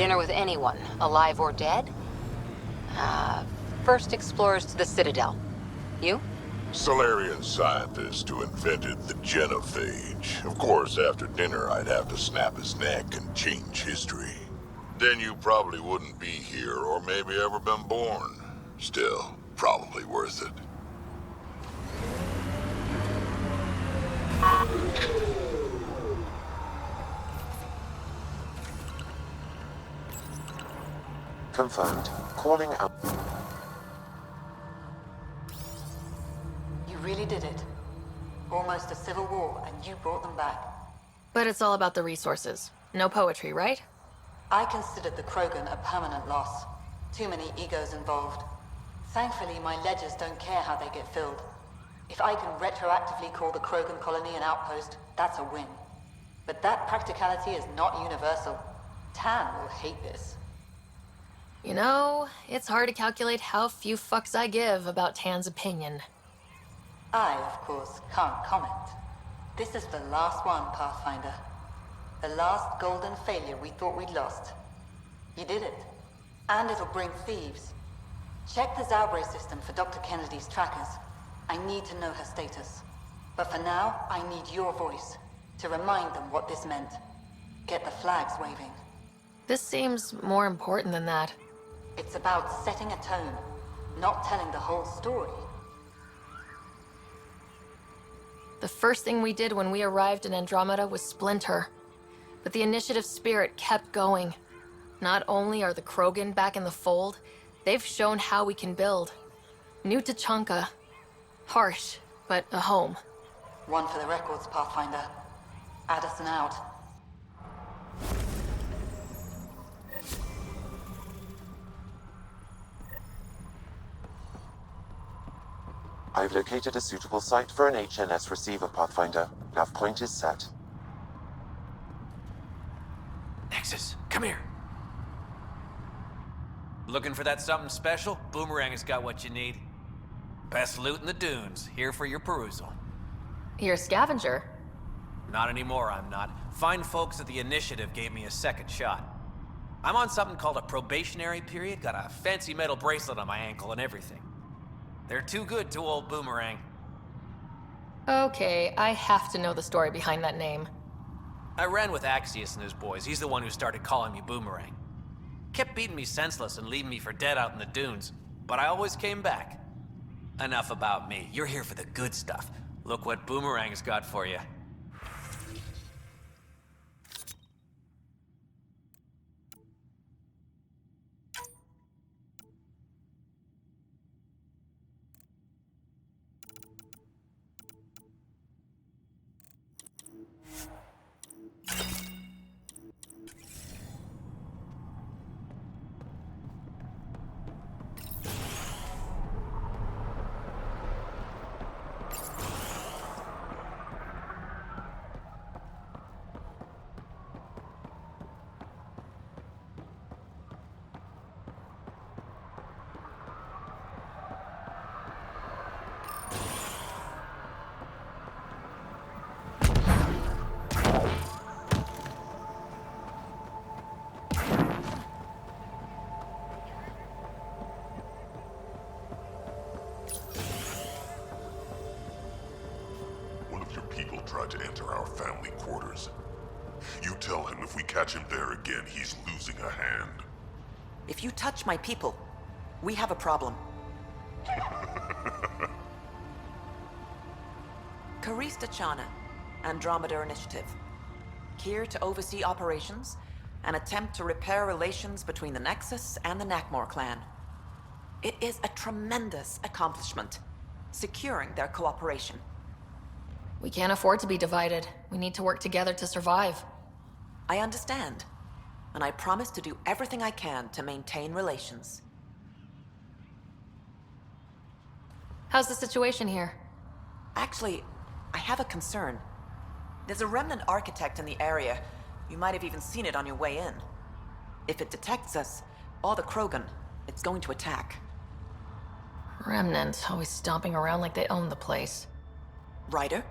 dinner with anyone, alive or dead? First explorers to the Citadel. You? Solarian scientist who invented the genophage. Of course, after dinner I'd have to snap his neck and change history. Then you probably wouldn't be here or maybe ever been born. Still, probably worth it. Confirmed. Calling out. You really did it. Almost a civil war, and you brought them back. But it's all about the resources. No poetry, right? I considered the Krogan a permanent loss. Too many egos involved. Thankfully, my ledgers don't care how they get filled. If I can retroactively call the Krogan colony an outpost, that's a win. But that practicality is not universal. Tan will hate this. You know, it's hard to calculate how few fucks I give about Tan's opinion. I, of course, can't comment. This is the last one, Pathfinder. The last golden failure we thought we'd lost. You did it. And it'll bring thieves. Check the Zaubre system for Dr. Kennedy's trackers. I need to know her status. But for now, I need your voice to remind them what this meant. Get the flags waving. This seems more important than that. It's about setting a tone, not telling the whole story. The first thing we did when we arrived in Andromeda was splinter. But the initiative spirit kept going. Not only are the Krogan back in the fold, they've shown how we can build. New Tachanka. Harsh, but a home. One for the records, Pathfinder. Addison out. I've located a suitable site for an HNS receiver, Pathfinder. Nav point is set. Nexus, come here. Looking for that something special? Boomerang has got what you need. Best loot in the dunes, here for your perusal. You're a scavenger. Not anymore, I'm not. Fine folks at the Initiative gave me a second shot. I'm on something called a probationary period, got a fancy metal bracelet on my ankle and everything. They're too good to old Boomerang. Okay, I have to know the story behind that name. I ran with Axius and his boys. He's the one who started calling me Boomerang. Kept beating me senseless and leaving me for dead out in the dunes, but I always came back. Enough about me. You're here for the good stuff. Look what Boomerang's got for you. Tried to enter our family quarters. You tell him if we catch him there again, he's losing a hand. If you touch my people, we have a problem. Karista Chana, Andromeda Initiative. Here to oversee operations and attempt to repair relations between the Nexus and the Nakmor clan. It is a tremendous accomplishment, securing their cooperation. We can't afford to be divided. We need to work together to survive. I understand, and I promise to do everything I can to maintain relations. How's the situation here? Actually, I have a concern. There's a Remnant architect in the area. You might have even seen it on your way in. If it detects us, or the Krogan, it's going to attack. Remnant, always stomping around like they own the place. Ryder?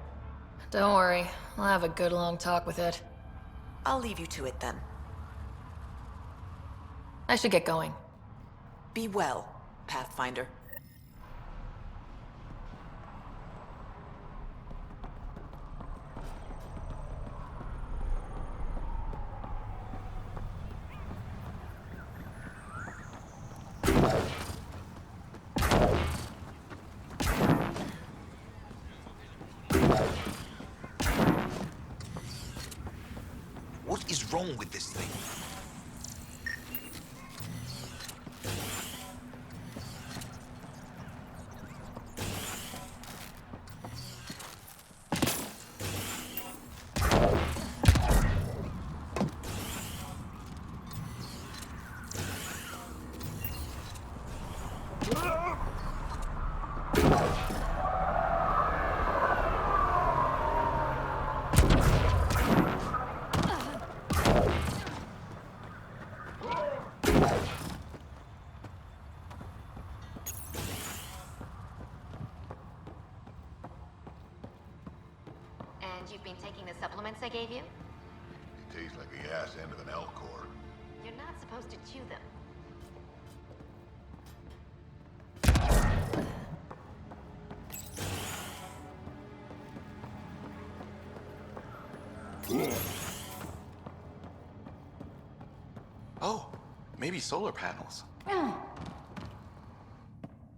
Don't worry, I'll have a good long talk with it. I'll leave you to it then. I should get going. Be well, Pathfinder. What is wrong with this thing? And you've been taking the supplements I gave you? It tastes like the ass end of an elk cord. You're not supposed to chew them. Oh, maybe solar panels.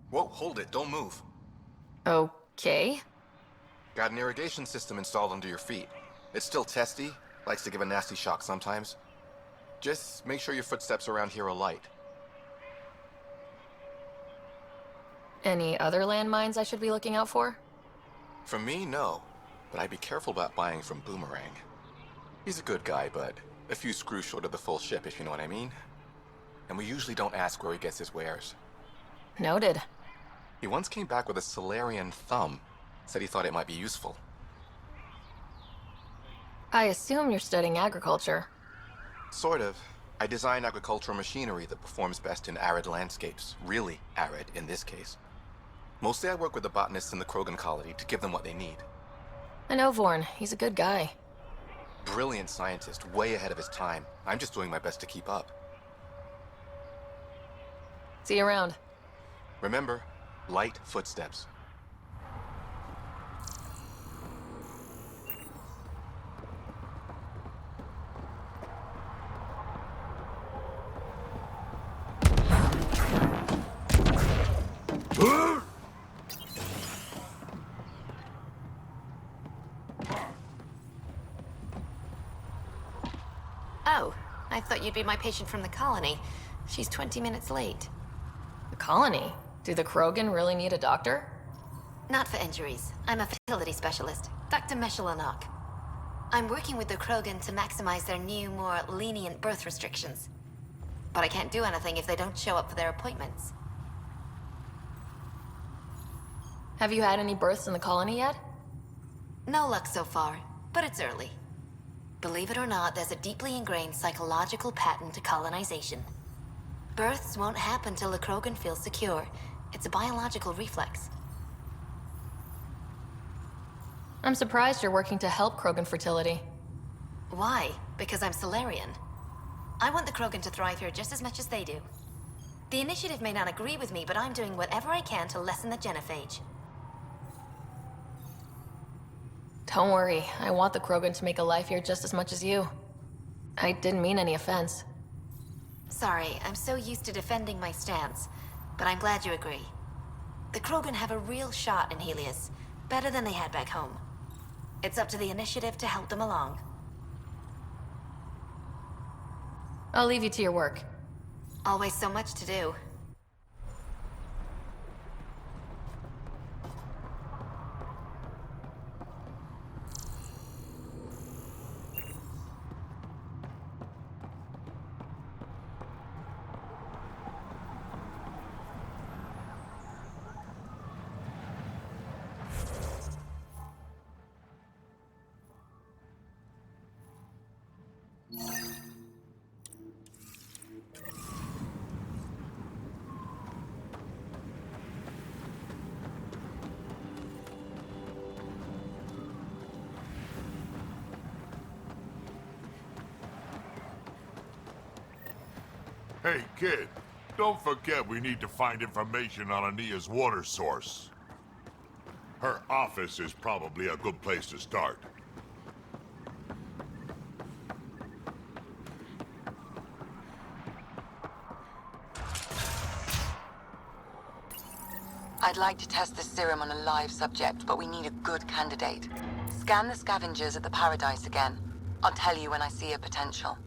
Whoa, hold it, don't move. Okay. Got an irrigation system installed under your feet. It's still testy, likes to give a nasty shock sometimes. Just make sure your footsteps around here are light. Any other landmines I should be looking out for? From me, no. But I'd be careful about buying from Boomerang. He's a good guy, but a few screws short of the full ship, if you know what I mean. And we usually don't ask where he gets his wares. Noted. He once came back with a Solarian thumb. Said he thought it might be useful. I assume you're studying agriculture. Sort of. I design agricultural machinery that performs best in arid landscapes. Really arid, in this case. Mostly I work with the botanists in the Krogan colony to give them what they need. I know Vorn. He's a good guy. Brilliant scientist, way ahead of his time. I'm just doing my best to keep up. See you around. Remember, light footsteps. Oh, I thought you'd be my patient from the colony. She's 20 minutes late. The colony? Do the Krogan really need a doctor? Not for injuries. I'm a fertility specialist, Dr. Meshalanok. I'm working with the Krogan to maximize their new, more lenient birth restrictions. But I can't do anything if they don't show up for their appointments. Have you had any births in the colony yet? No luck so far, but it's early. Believe it or not, there's a deeply ingrained psychological pattern to colonization. Births won't happen till the Krogan feels secure. It's a biological reflex. I'm surprised you're working to help Krogan fertility. Why? Because I'm Solarian. I want the Krogan to thrive here just as much as they do. The Initiative may not agree with me, but I'm doing whatever I can to lessen the genophage. Don't worry, I want the Krogan to make a life here just as much as you. I didn't mean any offense. Sorry, I'm so used to defending my stance, but I'm glad you agree. The Krogan have a real shot in Helios, better than they had back home. It's up to the Initiative to help them along. I'll leave you to your work. Always so much to do. Hey, kid. Don't forget we need to find information on Annea's water source. Her office is probably a good place to start. I'd like to test the serum on a live subject, but we need a good candidate. Scan the scavengers at the Paradise again. I'll tell you when I see a potential.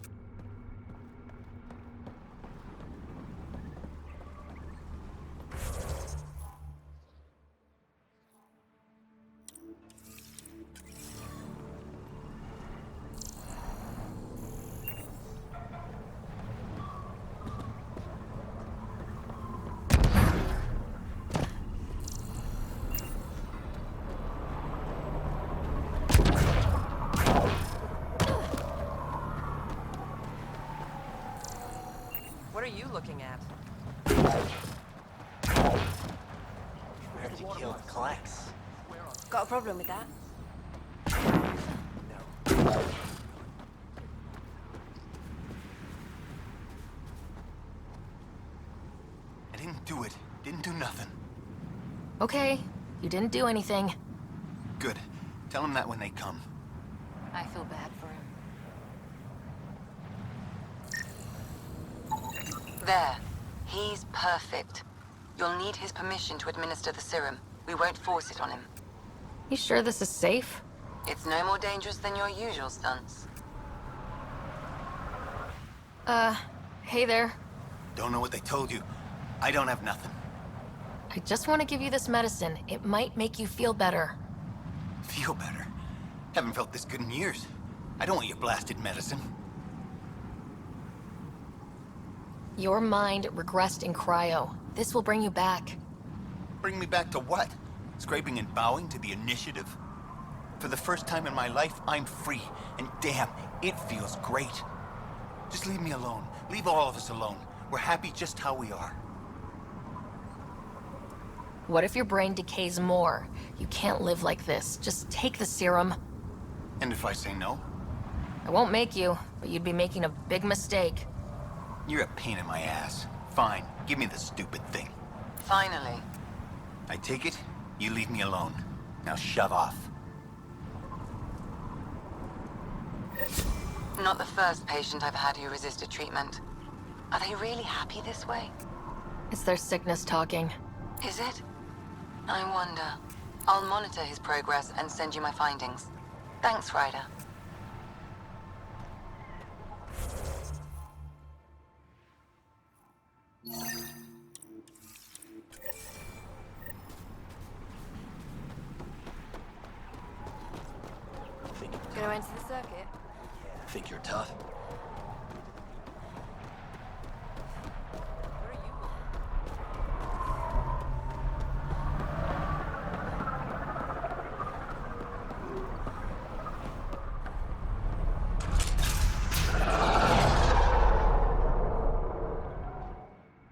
What are you looking at? Where'd you kill the Klex? Got a problem with that? No. I didn't do it. Didn't do nothing. Okay, you didn't do anything. Good. Tell them that when they come. I feel bad for him. There. He's perfect. You'll need his permission to administer the serum. We won't force it on him. You sure this is safe? It's no more dangerous than your usual stunts. Hey there. Don't know what they told you. I don't have nothing. I just want to give you this medicine. It might make you feel better. Feel better. Haven't felt this good in years. I don't want your blasted medicine. Your mind regressed in cryo. This will bring you back. Bring me back to what? Scraping and bowing to the initiative? For the first time in my life, I'm free. And damn, it feels great. Just leave me alone. Leave all of us alone. We're happy just how we are. What if your brain decays more? You can't live like this. Just take the serum. And if I say no? I won't make you, but you'd be making a big mistake. You're a pain in my ass. Fine, give me the stupid thing. Finally. I take it, you leave me alone. Now shove off. Not the first patient I've had who resisted treatment. Are they really happy this way? It's their sickness talking. Is it? I wonder. I'll monitor his progress and send you my findings. Thanks, Ryder. Gonna enter the circuit? Think you're tough? What are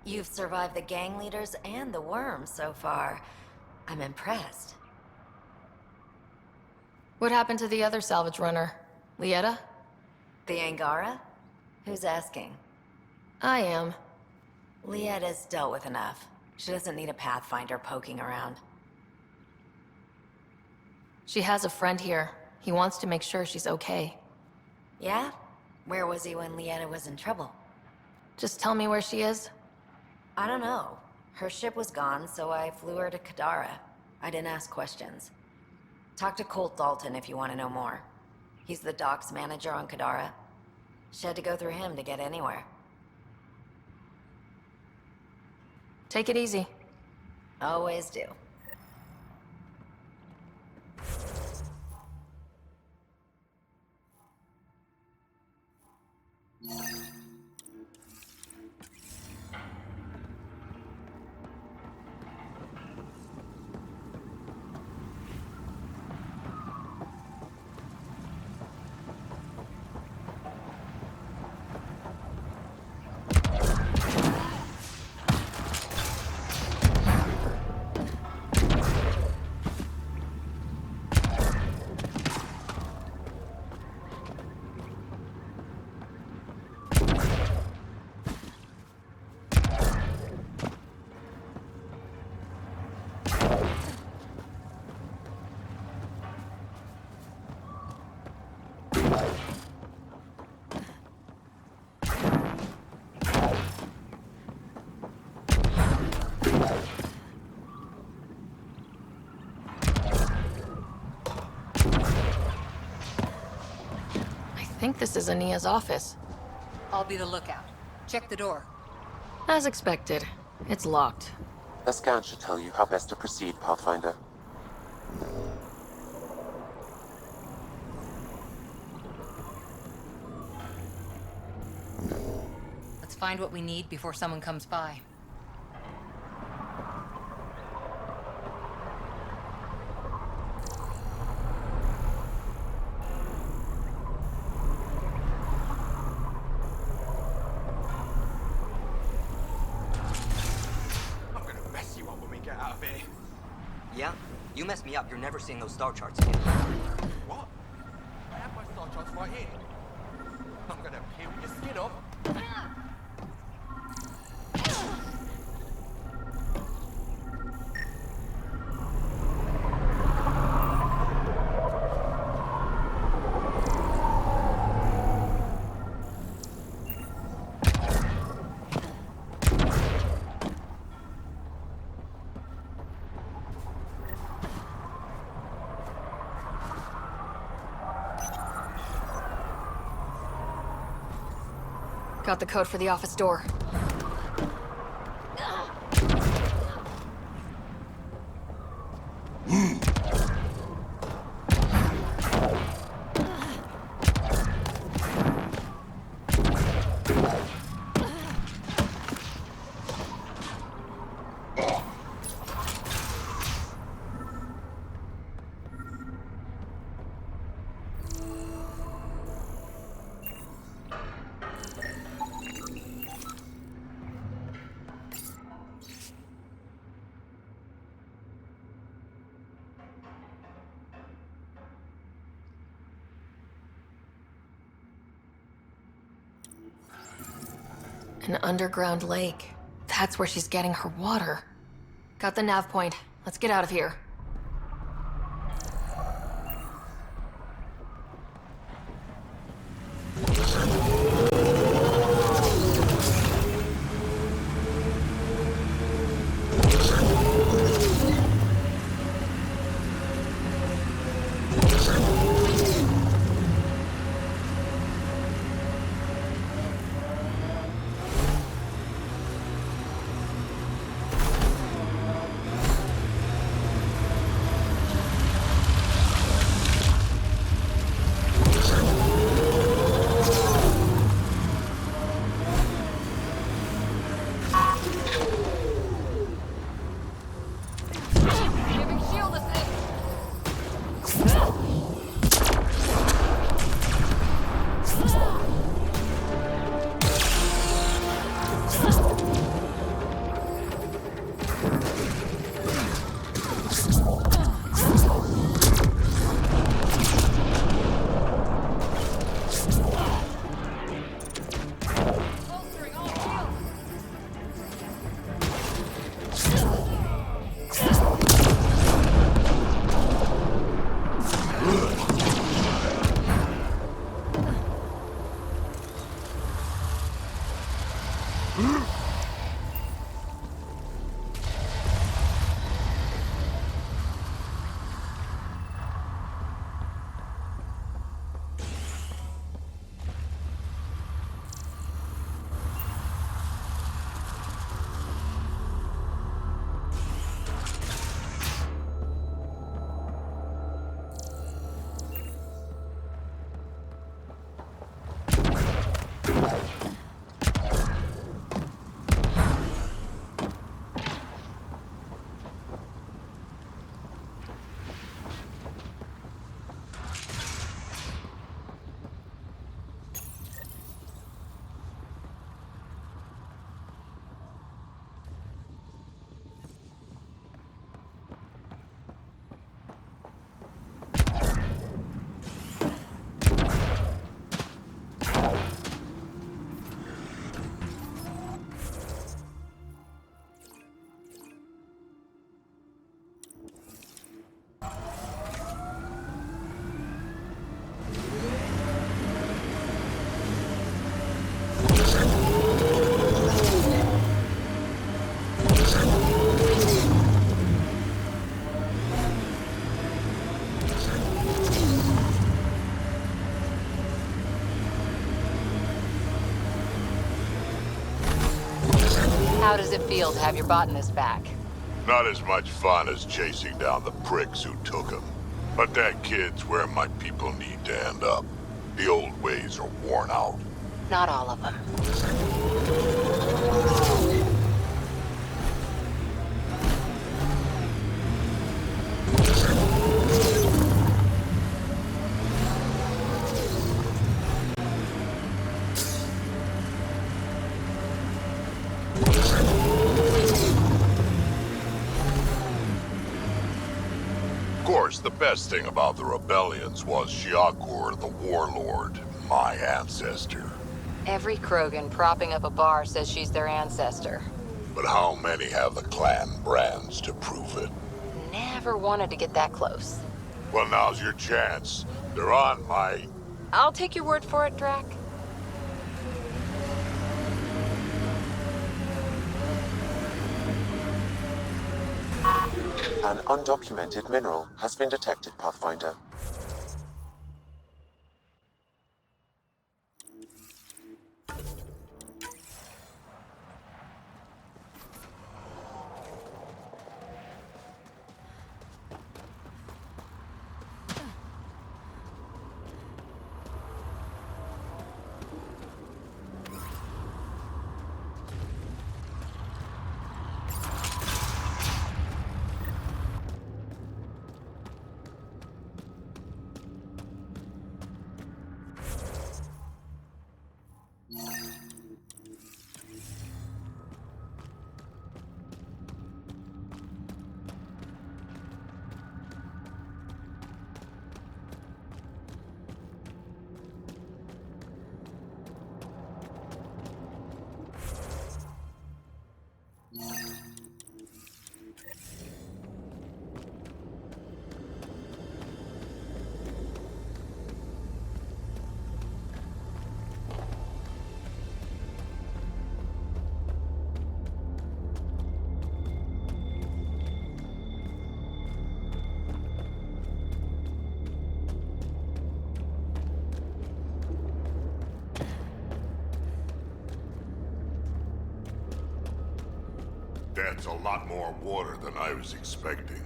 you You've survived the gang leaders and the worm so far. I'm impressed. What happened to the other salvage runner? Lieta? The Angara? Who's asking? I am. Lietta's dealt with enough. She doesn't need a Pathfinder poking around. She has a friend here. He wants to make sure she's okay. Yeah? Where was he when Lieta was in trouble? Just tell me where she is. I don't know. Her ship was gone, so I flew her to Kadara. I didn't ask questions. Talk to Colt Dalton if you want to know more. He's the docks manager on Kadara. She had to go through him to get anywhere. Take it easy. Always do. think this is Annea's office. I'll be the lookout. Check the door. As expected, it's locked. A scan should tell you how best to proceed, Pathfinder. Let's find what we need before someone comes by. Yeah? You messed me up. You're never seeing those star charts again. What? I have my star charts right here. I'm gonna peel your skin off. Got the code for the office door. An underground lake. That's where she's getting her water. Got the nav point. Let's get out of here. How does it feel to have your botanist back? Not as much fun as chasing down the pricks who took him. But that kid's where my people need to end up. The old ways are worn out. Not all of them. Of course, the best thing about the rebellions was Shiakur, the warlord, my ancestor. Every Krogan propping up a bar says she's their ancestor. But how many have the clan brands to prove it? Never wanted to get that close. Well, now's your chance. They're on my... I'll take your word for it, Drac. An undocumented mineral has been detected, Pathfinder. That's a lot more water than I was expecting.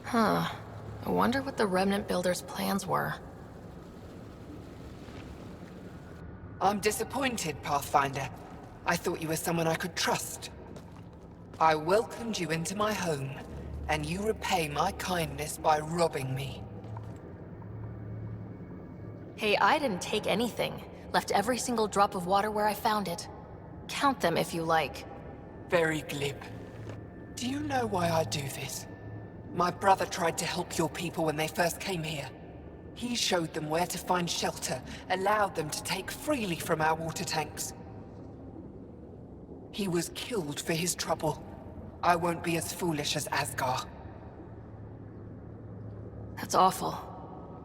Huh. I wonder what the Remnant Builders' plans were. I'm disappointed, Pathfinder. I thought you were someone I could trust. I welcomed you into my home, and you repay my kindness by robbing me. Hey, I didn't take anything. Left every single drop of water where I found it. Count them if you like. Very glib. Do you know why I do this? My brother tried to help your people when they first came here. He showed them where to find shelter, allowed them to take freely from our water tanks. He was killed for his trouble. I won't be as foolish as Asgar. That's awful.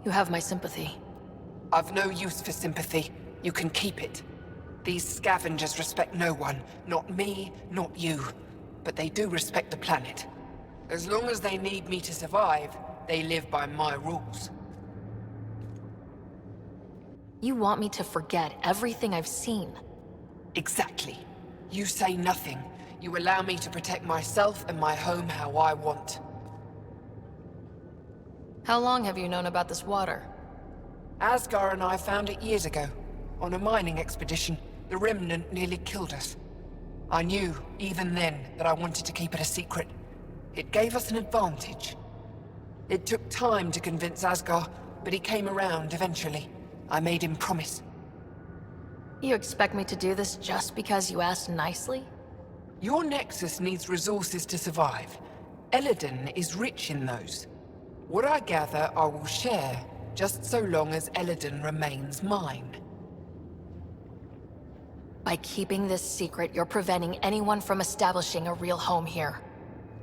You have my sympathy. I've no use for sympathy. You can keep it. These scavengers respect no one. Not me, not you. But they do respect the planet. As long as they need me to survive, they live by my rules. You want me to forget everything I've seen? Exactly. You say nothing. You allow me to protect myself and my home how I want. How long have you known about this water? Asgar and I found it years ago. On a mining expedition, the Remnant nearly killed us. I knew, even then, that I wanted to keep it a secret. It gave us an advantage. It took time to convince Asgar, but he came around eventually. I made him promise. You expect me to do this just because you asked nicely? Your Nexus needs resources to survive. Elaaden is rich in those. What I gather, I will share, just so long as Elaaden remains mine. By keeping this secret, you're preventing anyone from establishing a real home here.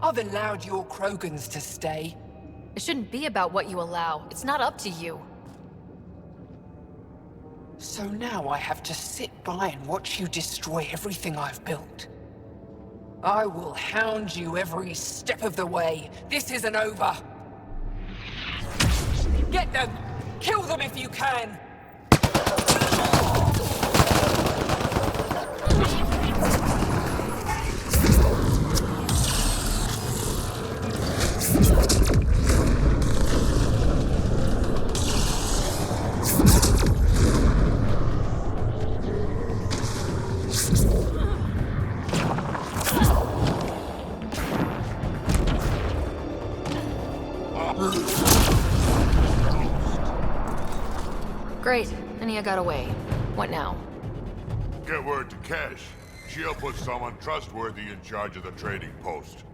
I've allowed your Krogans to stay. It shouldn't be about what you allow. It's not up to you. So now I have to sit by and watch you destroy everything I've built. I will hound you every step of the way. This isn't over. Get them! Kill them if you can! Great. Annea got away. What now? Get word to Kesh. She'll put someone trustworthy in charge of the trading post.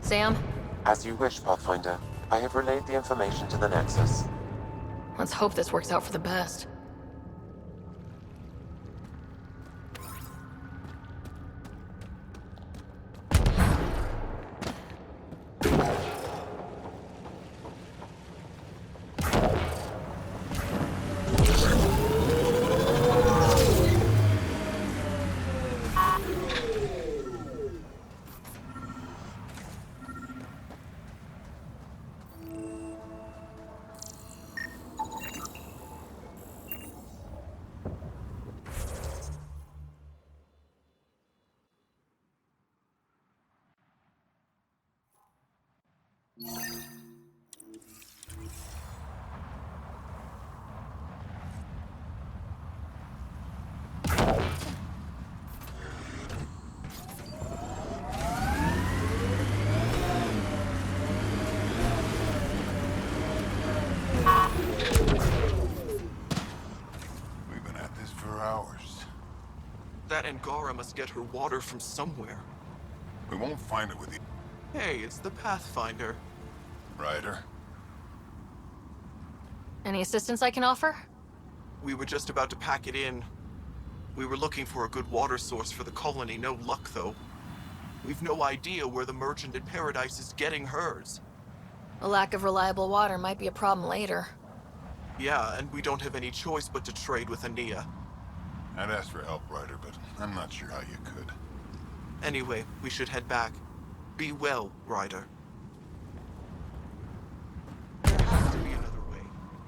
Sam? As you wish, Pathfinder. I have relayed the information to the Nexus. Let's hope this works out for the best. We've been at this for hours. That Angara must get her water from somewhere. We won't find it with you. Hey, it's the Pathfinder. Ryder? Any assistance I can offer? We were just about to pack it in. We were looking for a good water source for the colony, no luck though. We've no idea where the merchant in Paradise is getting hers. A lack of reliable water might be a problem later. Yeah, and we don't have any choice but to trade with Annea. I'd ask for help, Ryder, but I'm not sure how you could. Anyway, we should head back. Be well, Ryder. There has to be another way.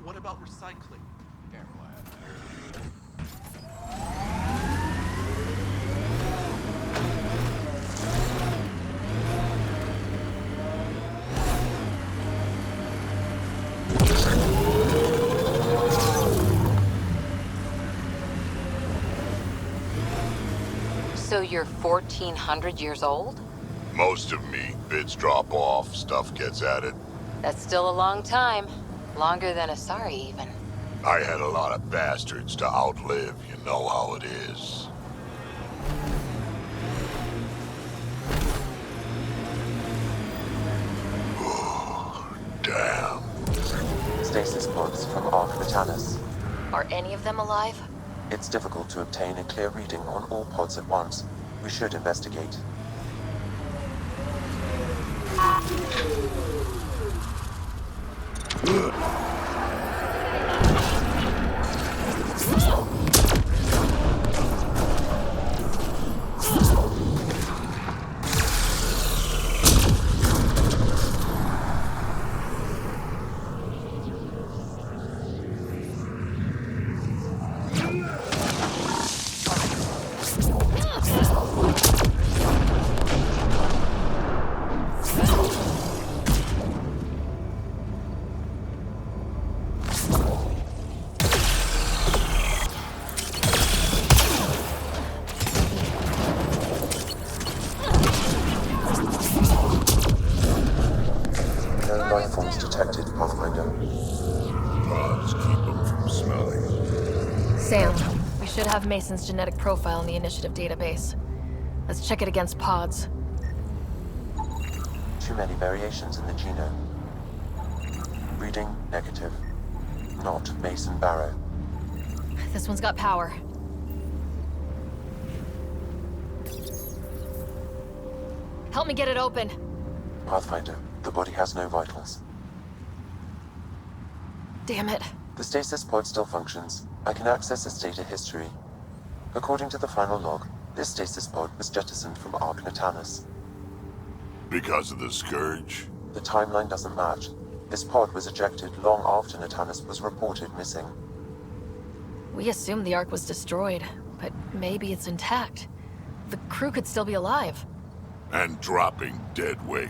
What about recycling? So you're 1,400 years old? Most of me. Bits drop off, stuff gets added. That's still a long time. Longer than Asari, even. I had a lot of bastards to outlive, you know how it is. Damn. Stasis pods from Ark Vitalis. Are any of them alive? It's difficult to obtain a clear reading on all pods at once. We should investigate. Detected, Pathfinder. Pods keep them from smelling. Sam, we should have Mason's genetic profile in the initiative database. Let's check it against pods. Too many variations in the genome. Reading negative. Not Mason Barrow. This one's got power. Help me get it open. Pathfinder, the body has no vitals. Damn it. The stasis pod still functions. I can access its data history. According to the final log, this stasis pod was jettisoned from Ark Natanus. Because of the Scourge? The timeline doesn't match. This pod was ejected long after Natanus was reported missing. We assumed the Ark was destroyed, but maybe it's intact. The crew could still be alive. And dropping dead weight.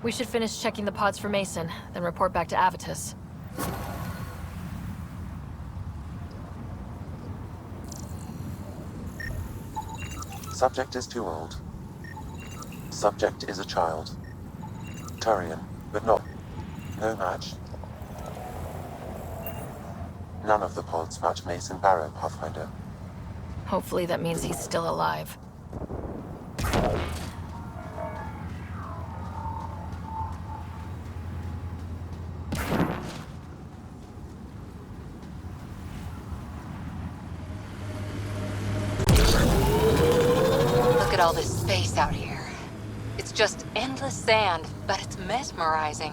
We should finish checking the pods for Mason, then report back to Avitus. Subject is too old. Subject is a child. Turian, but not... no match. None of the pods match Mason Barrow, Pathfinder. Hopefully that means he's still alive. Look at all this space out here. It's just endless sand, but it's mesmerizing.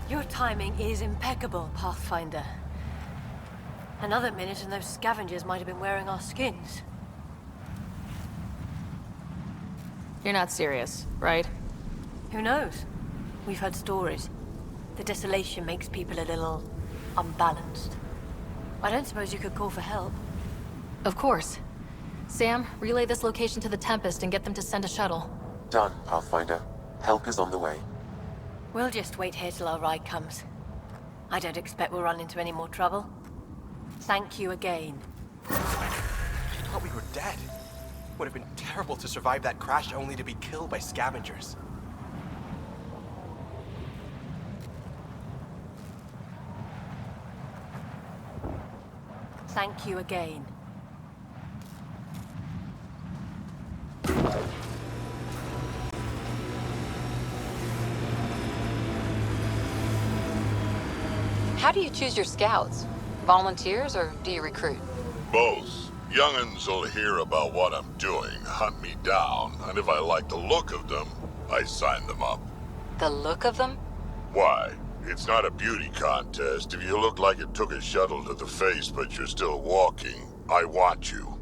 Your timing is impeccable, Pathfinder. Another minute and those scavengers might have been wearing our skins. You're not serious, right? Who knows? We've heard stories. The desolation makes people a little unbalanced. I don't suppose you could call for help. Of course. Sam, relay this location to the Tempest and get them to send a shuttle. Done, Pathfinder. Help is on the way. We'll just wait here till our ride comes. I don't expect we'll run into any more trouble. Thank you again. I thought we were dead. Would have been terrible to survive that crash only to be killed by scavengers. Thank you again. How do you choose your scouts? Volunteers, or do you recruit? Both. Young'uns will hear about what I'm doing, hunt me down, and if I like the look of them, I sign them up. The look of them? Why? It's not a beauty contest. If you look like it took a shuttle to the face but you're still walking, I want you.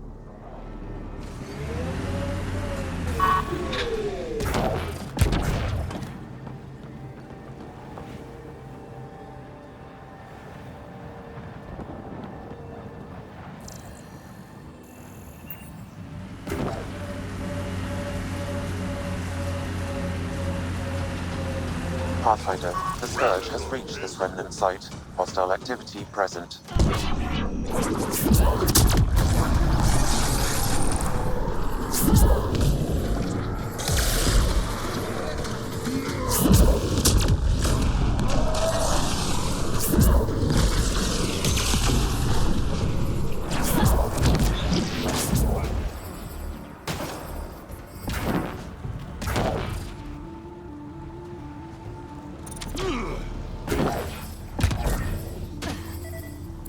Pathfinder, the Scourge has reached this remnant site. Hostile activity present.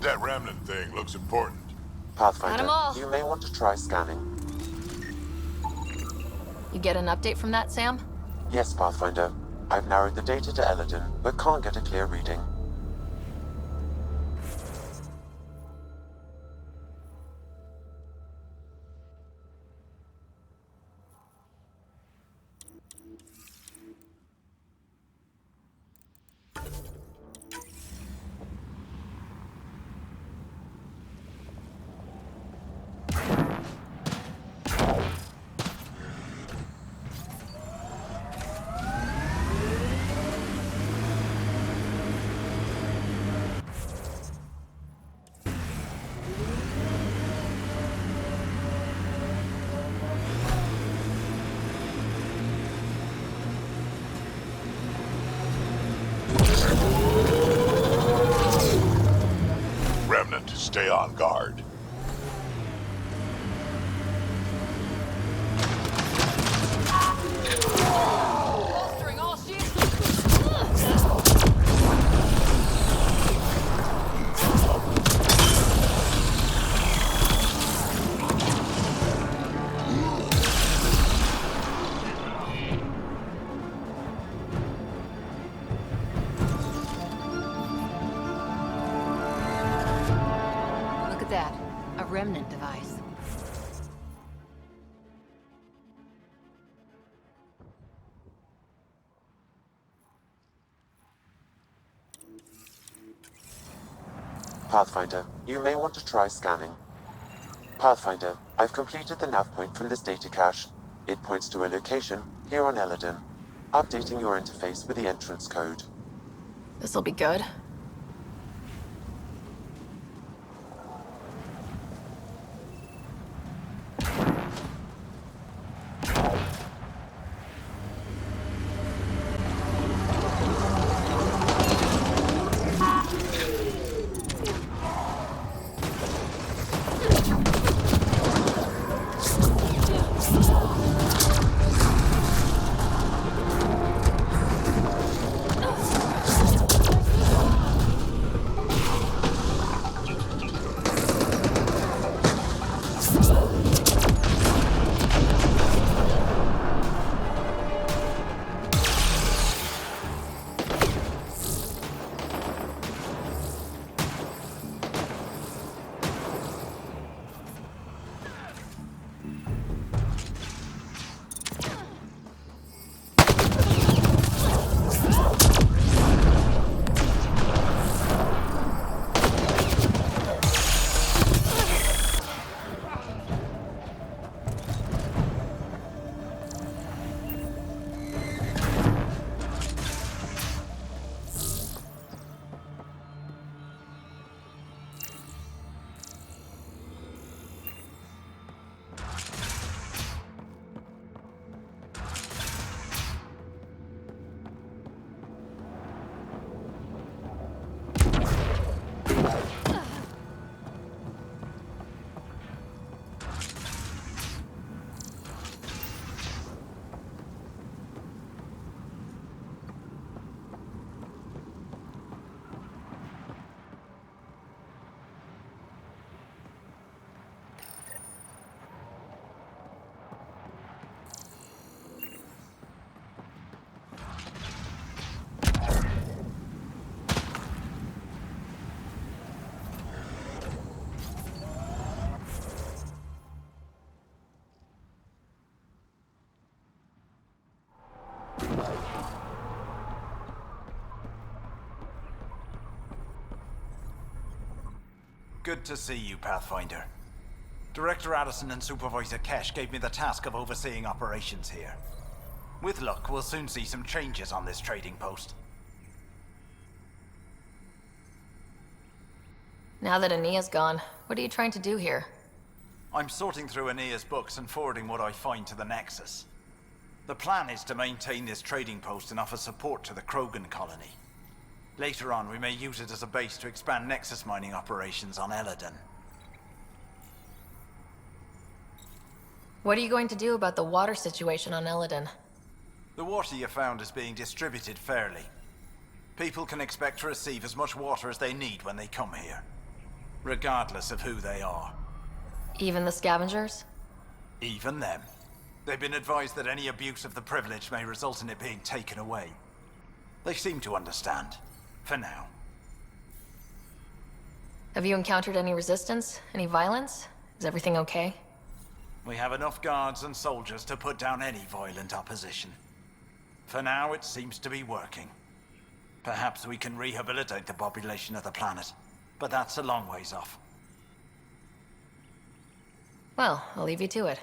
That remnant thing looks important. Pathfinder, Got 'em all. you may want to try scanning. You get an update from that, Sam? Yes, Pathfinder. I've narrowed the data to Elaaden, but can't get a clear reading. Remnant, stay on guard. Bolstering all shields. Look at that. A remnant device. Pathfinder, you may want to try scanning. Pathfinder, I've completed the nav point from this data cache. It points to a location here on Elaaden. Updating your interface with the entrance code. This'll be good. Good to see you, Pathfinder. Director Addison and Supervisor Kesh gave me the task of overseeing operations here. With luck, we'll soon see some changes on this trading post. Now that Annea's gone, what are you trying to do here? I'm sorting through Annea's books and forwarding what I find to the Nexus. The plan is to maintain this trading post and offer support to the Krogan colony. Later on, we may use it as a base to expand Nexus mining operations on Elaaden. What are you going to do about the water situation on Elaaden? The water you found is being distributed fairly. People can expect to receive as much water as they need when they come here, regardless of who they are. Even the scavengers? Even them. They've been advised that any abuse of the privilege may result in it being taken away. They seem to understand. For now. Have you encountered any resistance? Any violence? Is everything okay? We have enough guards and soldiers to put down any violent opposition. For now, it seems to be working. Perhaps we can rehabilitate the population of the planet, but that's a long ways off. Well, I'll leave you to it.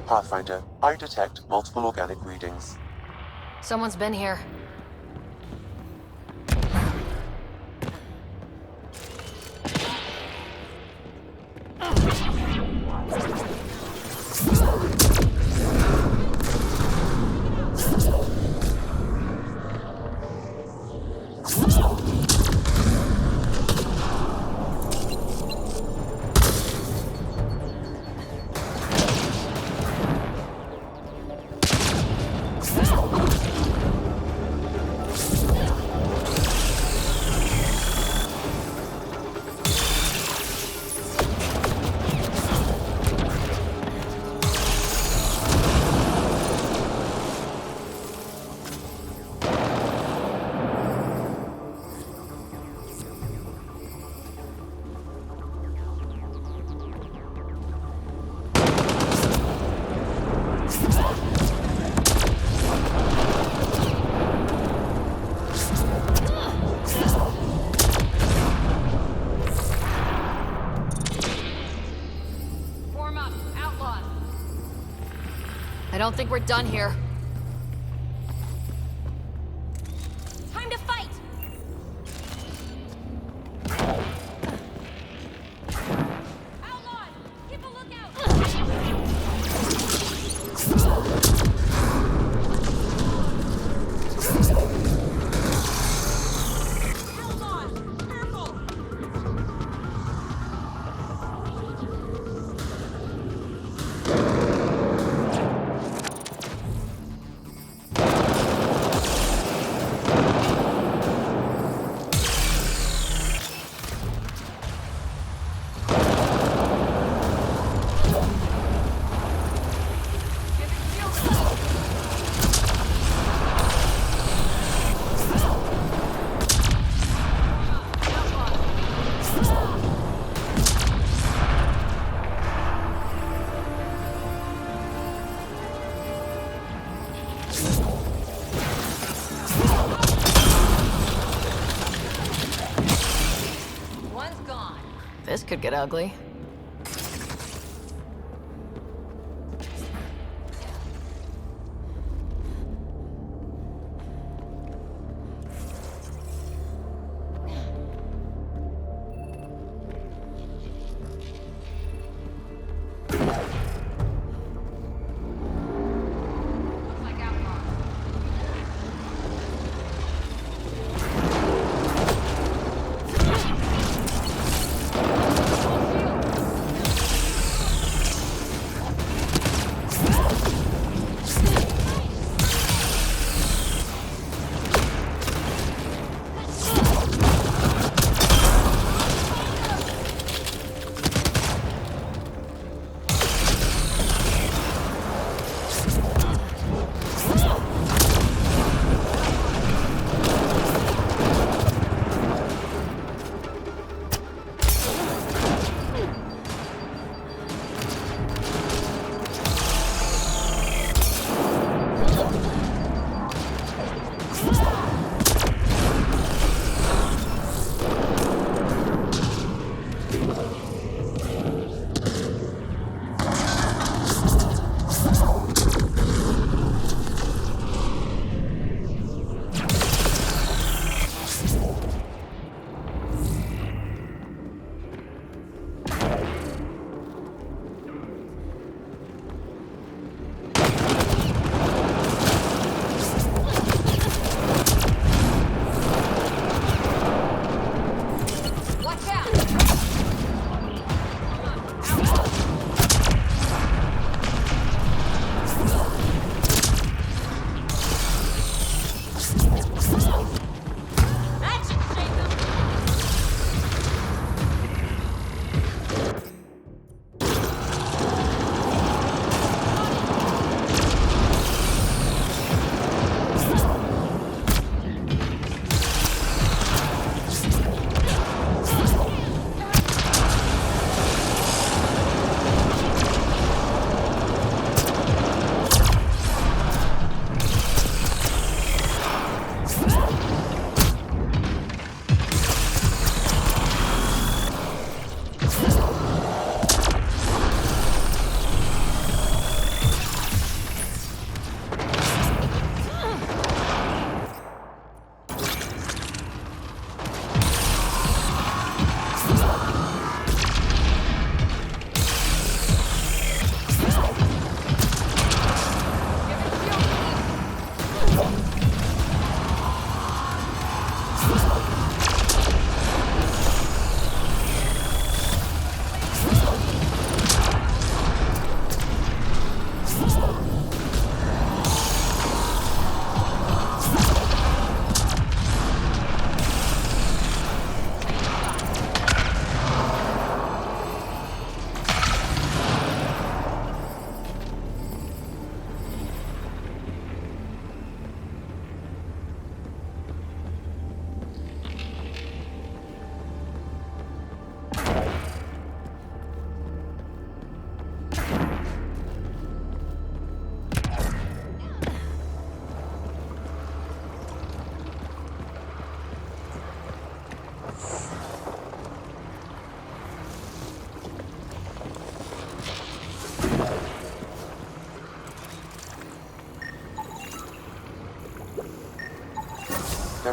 Pathfinder, I detect multiple organic readings. Someone's been here. I don't think we're done here. Time to fight! Outlaws! Keep a lookout! Outlaws! Careful! This could get ugly.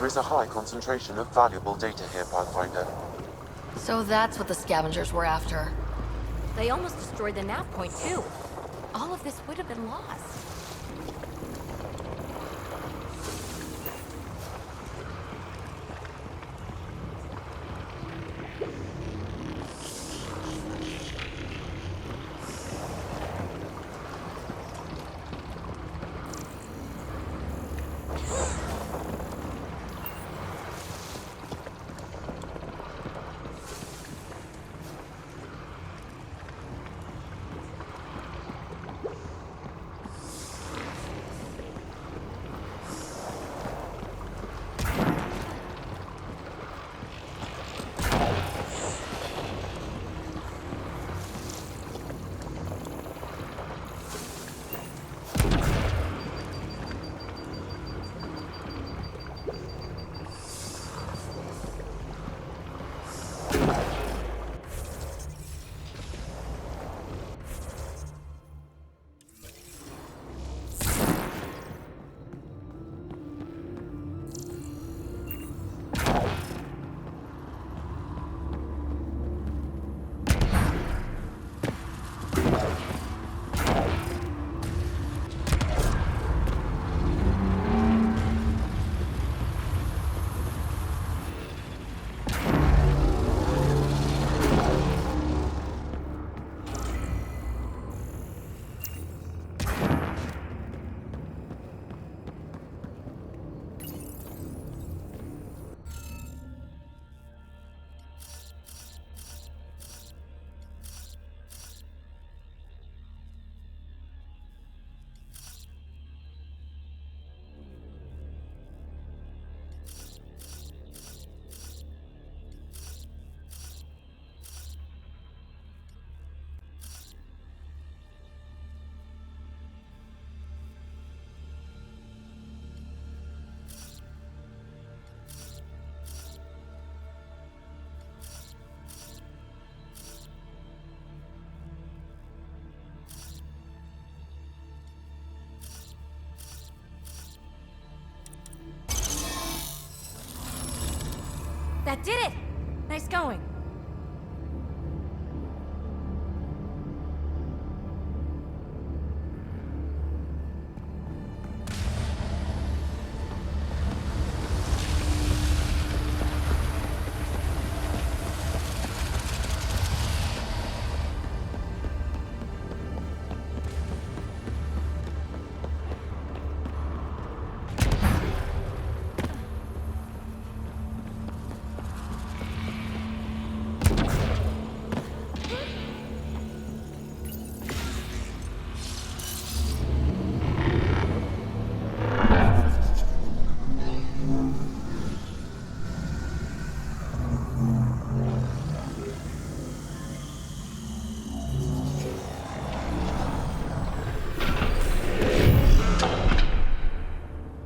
There is a high concentration of valuable data here, Pathfinder. So that's what the scavengers were after. They almost destroyed the nav point, too. All of this would have been lost. That did it! Nice going.